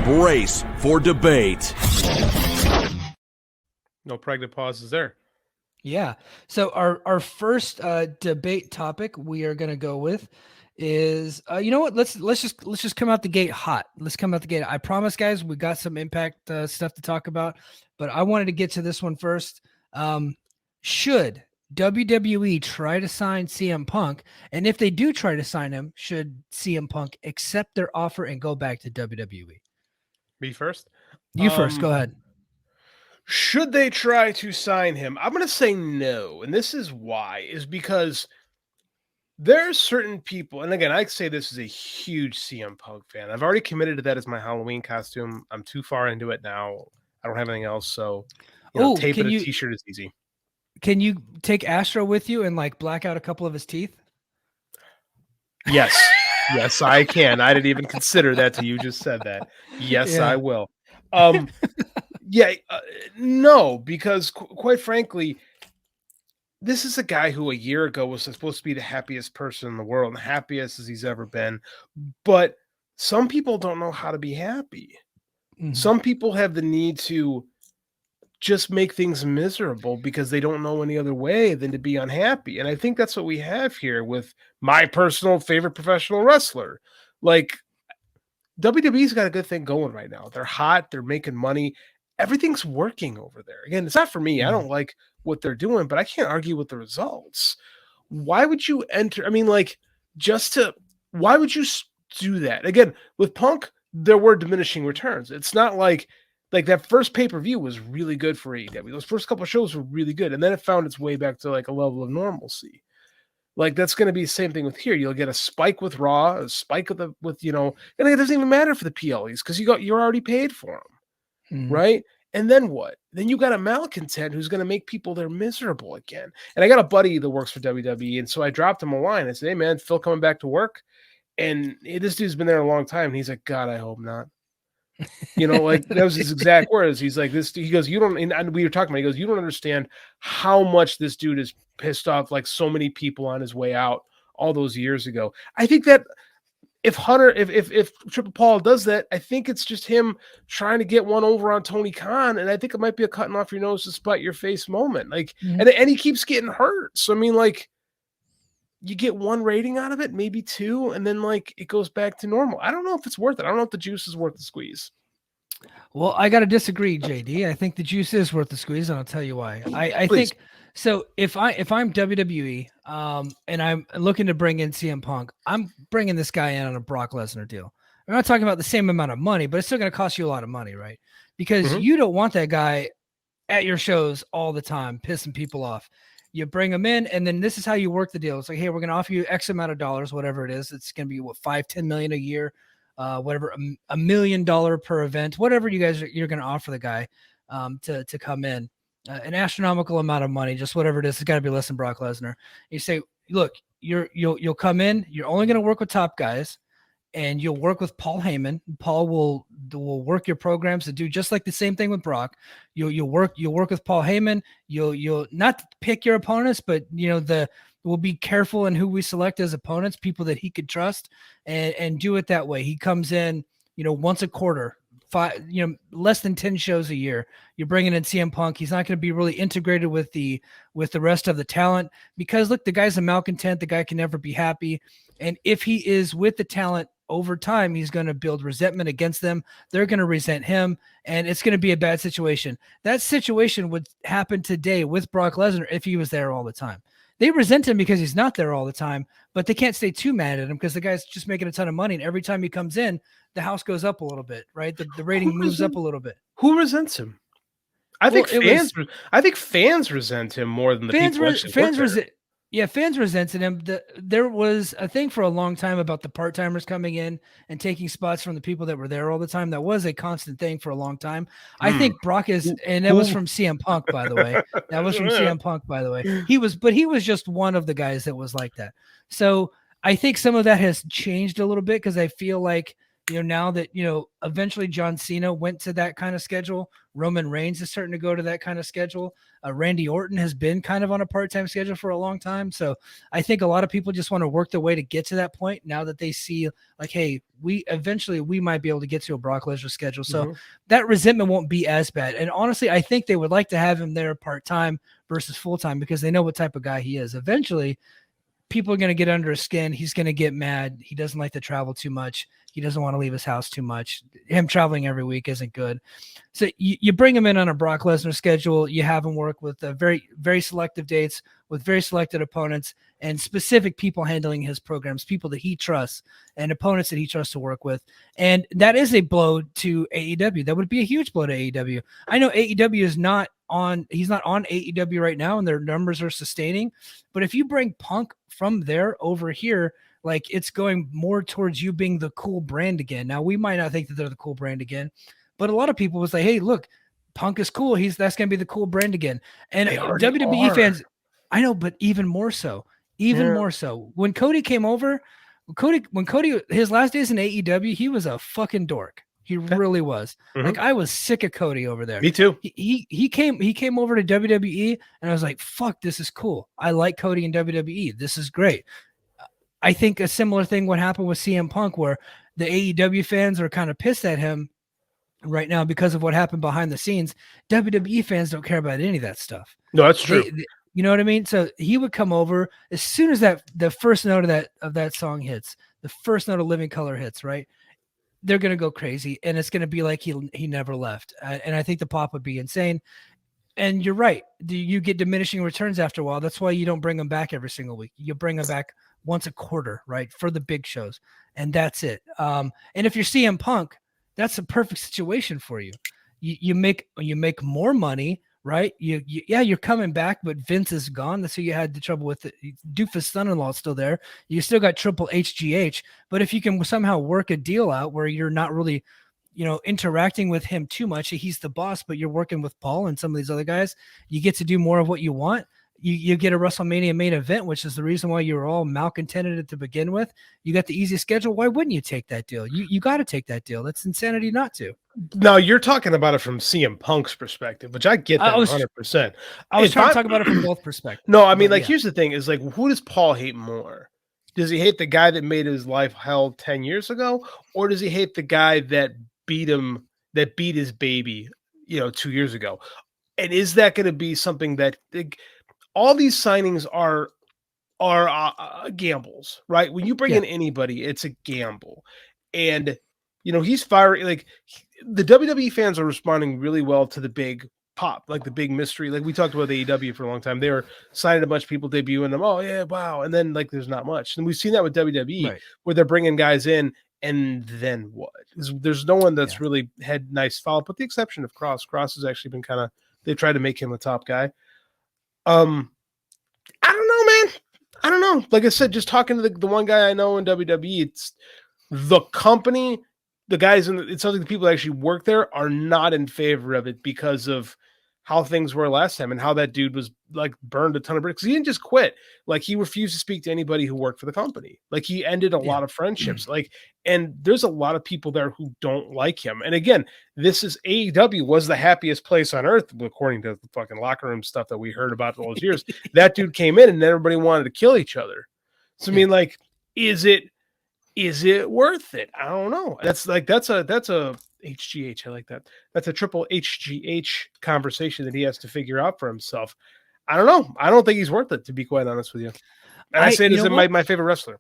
brace for debate. No pregnant pauses there. Yeah. So our first debate topic we are going to go with is you know what? Let's just come out the gate hot. Let's come out the gate. I promise, guys, we got some Impact stuff to talk about, but I wanted to get to this one first. Should WWE try to sign CM Punk? And if they do try to sign him, should CM Punk accept their offer and go back to WWE? Me first? You first. Go ahead. Should they try to sign him? I'm going to say no. And this is why, is because there are certain people, and again, I say this is a huge CM Punk fan. I've already committed to that as my Halloween costume. I'm too far into it now. I don't have anything else. So, tape and a t-shirt is easy. Can you take Astro with you and like black out a couple of his teeth? Yes. Yes, I can. I didn't even consider that till you just said that. Yes, yeah. I will. No, because quite frankly, this is a guy who a year ago was supposed to be the happiest person in the world, the happiest as he's ever been. But some people don't know how to be happy. Mm-hmm. Some people have the need to just make things miserable because they don't know any other way than to be unhappy. And I think that's what we have here with my personal favorite professional wrestler. Like, WWE's got a good thing going right now. They're hot. They're making money. Everything's working over there. Again, it's not for me. I don't like what they're doing, but I can't argue with the results. Why would you enter? I mean, like, why would you do that? Again, with Punk, there were diminishing returns. It's not like that first pay-per-view was really good for AEW. Those first couple of shows were really good. And then it found its way back to like a level of normalcy. Like, that's going to be the same thing with here. You'll get a spike with Raw, a spike with and it doesn't even matter for the PLEs because you're already paid for them. Mm. Right. And then what? Then you got a malcontent who's going to make people there miserable again. And I got a buddy that works for WWE. And so I dropped him a line. I said, hey man, Phil coming back to work. And this dude's been there a long time. And he's like, God, I hope not. Like that was his exact words. He's like this. He goes, you don't. And we were talking about. He goes, you don't understand how much this dude is pissed off. Like so many people on his way out all those years ago. I think that if Triple Paul does that, I think it's just him trying to get one over on Tony Khan, and I think it might be a cutting off your nose to spite your face moment. Like, and he keeps getting hurt. So I mean, like, you get one rating out of it, maybe two, and then like it goes back to normal. I don't know if it's worth it. I don't know if the juice is worth the squeeze. Well, I got to disagree, JD. I think the juice is worth the squeeze, and I'll tell you why. I think so. If I'm WWE, and I'm looking to bring in CM Punk, I'm bringing this guy in on a Brock Lesnar deal. I'm not talking about the same amount of money, but it's still going to cost you a lot of money, right? Because you don't want that guy at your shows all the time, pissing people off. You bring them in, and then this is how you work the deal. It's like, hey, we're going to offer you X amount of dollars, whatever it is. It's going to be what, $5-10 million a year, whatever, $1 million per event, whatever you're going to offer the guy to come in, an astronomical amount of money, just whatever it is. It's got to be less than Brock Lesnar. You say, look, you'll come in. You're only going to work with top guys, and you'll work with Paul Heyman. Paul will work your programs to do just like the same thing with Brock. You'll work with Paul Heyman. You'll not pick your opponents, but we'll be careful in who we select as opponents, people that he could trust, and do it that way. He comes in, once a quarter, less than 10 shows a year. You're bringing in CM Punk. He's not going to be really integrated with the rest of the talent because look, the guy's a malcontent. The guy can never be happy. And if he is with the talent over time, he's going to build resentment against them. They're going to resent him, and it's going to be a bad situation. That situation would happen today with Brock Lesnar if he was there all the time. They resent him because he's not there all the time, but they can't stay too mad at him because the guy's just making a ton of money, and every time he comes in, the house goes up a little bit, right? The rating moves up a little bit. Who resents him? I think fans resent him more than the people. Fans resented him. There was a thing for a long time about the part-timers coming in and taking spots from the people that were there all the time. That was a constant thing for a long time. I think Brock is, and that was from CM Punk, by the way. That was from CM Punk, by the way. He was just one of the guys that was like that. So I think some of that has changed a little bit because I feel like now that, eventually John Cena went to that kind of schedule, Roman Reigns is starting to go to that kind of schedule. Randy Orton has been kind of on a part-time schedule for a long time. So I think a lot of people just want to work their way to get to that point now that they see like, hey, we might be able to get to a Brock Lesnar schedule. So that resentment won't be as bad. And honestly, I think they would like to have him there part-time versus full-time because they know what type of guy he is. Eventually, people are going to get under his skin. He's going to get mad. He doesn't like to travel too much. He doesn't want to leave his house too much. Him traveling every week isn't good. So you bring him in on a Brock Lesnar schedule. You have him work with very, very selective dates with very selected opponents and specific people handling his programs, people that he trusts and opponents that he trusts to work with. And that is a blow to AEW. That would be a huge blow to AEW. I know AEW is he's not on AEW right now and their numbers are sustaining. But if you bring Punk from there over here, like it's going more towards you being the cool brand again. Now we might not think that they're the cool brand again, but a lot of people was like, hey, look, Punk is cool. That's going to be the cool brand again. And WWE fans, I know, but even more so, more so. When Cody came over, when Cody, his last days in AEW, he was a fucking dork. He really was. Like I was sick of Cody over there. Me too. He came over to WWE and I was like, fuck, this is cool. I like Cody in WWE. This is great. I think a similar thing would happen with CM Punk where the AEW fans are kind of pissed at him right now because of what happened behind the scenes. WWE fans don't care about any of that stuff. No, that's true. You know what I mean? So he would come over as soon as the first note of that song hits, the first note of Living Color hits, right? They're going to go crazy and it's going to be like he never left. And I think the pop would be insane. And you're right. You get diminishing returns after a while. That's why you don't bring them back every single week. You bring them back once a quarter, right? For the big shows. And that's it. And if you're CM Punk, that's a perfect situation for you. You make more money, right? You're coming back, but Vince is gone. That's who you had the trouble with. Doofus' son-in-law is still there. You still got Triple HGH. But if you can somehow work a deal out where you're not really, interacting with him too much, he's the boss, but you're working with Paul and some of these other guys, you get to do more of what you want. You get a WrestleMania main event, which is the reason why you were all malcontented to begin with. You got the easiest schedule. Why wouldn't you take that deal? You got to take that deal. That's insanity not to. Now you're talking about it from CM Punk's perspective, which I get that 100%. I was trying to talk about it from both perspectives. No, I mean, here's the thing: is like, who does Paul hate more? Does he hate the guy that made his life hell 10 years ago, or does he hate the guy that beat his baby, 2 years ago? And is that going to be something that? All these signings are gambles, right? When you bring in anybody, it's a gamble. And, he's firing, like the WWE fans are responding really well to the big pop, like the big mystery. Like we talked about the AEW for a long time. They were signing a bunch of people, debuting them. Oh yeah, wow. And then like, there's not much. And we've seen that with WWE where they're bringing guys in and then what? There's no one that's really had nice follow-up, with the exception of Cross. Cross has actually been they tried to make him a top guy. I don't know, man. I don't know. Like I said, just talking to the one guy I know in WWE, it's the company, the guys it sounds like the people that actually work there are not in favor of it because of how things were last time and how that dude was like burned a ton of bricks. He didn't just quit. Like he refused to speak to anybody who worked for the company. Like he ended a lot of friendships. And there's a lot of people there who don't like him. And again, this is AEW was the happiest place on earth, according to the fucking locker room stuff that we heard about all those years. That dude came in and everybody wanted to kill each other. So I mean, like, is it worth it? I don't know. That's a HGH. I like that. That's a triple HGH conversation that he has to figure out for himself. I don't know. I don't think he's worth it, to be quite honest with you. And I say it as my favorite wrestler.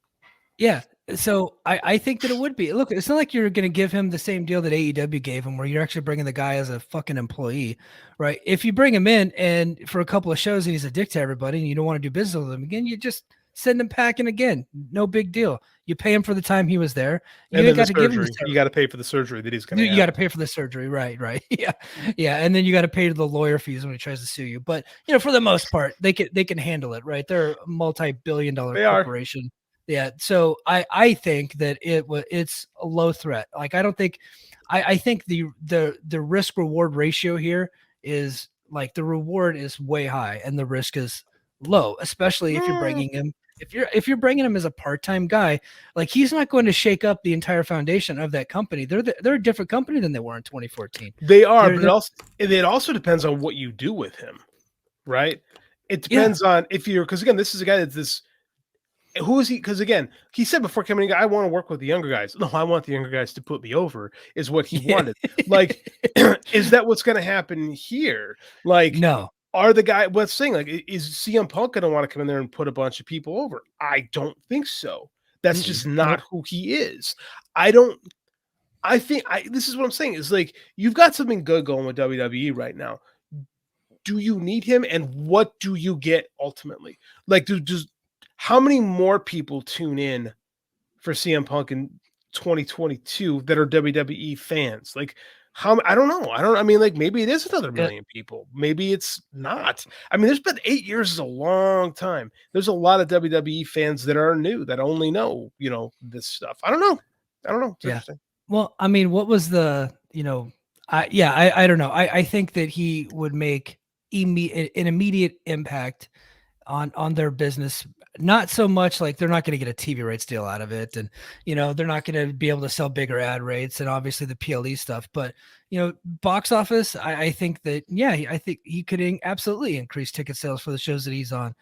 Yeah. So I think that it would be. Look, it's not like you're going to give him the same deal that AEW gave him, where you're actually bringing the guy as a fucking employee, right? If you bring him in and for a couple of shows and he's a dick to everybody and you don't want to do business with him again, you just send him packing again. No big deal. You pay him for the time he was there. You got to give him you got to pay for the surgery that he's going to have. You got to pay for the surgery. Right. Yeah. Yeah. And then you got to pay the lawyer fees when he tries to sue you. But, for the most part, they can handle it, right? They're a multi-billion-dollar corporation. Yeah. So I think that it's a low threat. Like, I don't think, I think the risk reward ratio here is like the reward is way high and the risk is low, especially if you're bringing him If you're bringing him as a part-time guy, like he's not going to shake up the entire foundation of that company. They're a different company than they were in 2014. They are, They're, but it also depends on what you do with him, right? It Yeah. depends on if you're, because again, this is a guy that's this. Who is he? Because again, he said before coming in, I want to work with the younger guys. No, I want the younger guys to put me over, is what he wanted. Like, is that what's going to happen here? Like, no. are the guy what's saying, like, is CM Punk going to want to come in there and put a bunch of people over? I don't think so. That's just not who he is. This is what I'm saying is like, you've got something good going with WWE right now. Do you need him? And what do you get ultimately? Like, how many more people tune in for CM Punk in 2022 that are WWE fans? Like, I don't know. I mean, like, maybe it is another million people. Maybe it's not. I mean, there's been 8 years is a long time. There's a lot of WWE fans that are new, that only know, this stuff. I don't know. It's interesting. Well, I mean, what was the, I don't know. I think that he would make an immediate impact on their business. Not so much like they're not going to get a TV rights deal out of it, and they're not going to be able to sell bigger ad rates, and obviously the PLE stuff. But box office, I think that I think he could absolutely increase ticket sales for the shows that he's on.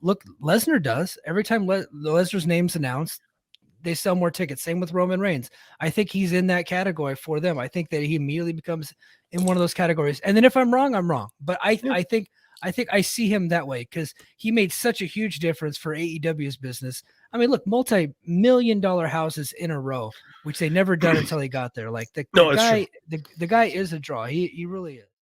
Look, Lesnar does every time Lesnar's name's announced, they sell more tickets. Same with Roman Reigns. I think he's in that category for them. I think that he immediately becomes in one of those categories. And then if I'm wrong, I'm wrong. But I think I see him that way because he made such a huge difference for AEW's business. I mean, look, multi-million-dollar houses in a row, which they never done until he got there. Like the guy is a draw. He really is.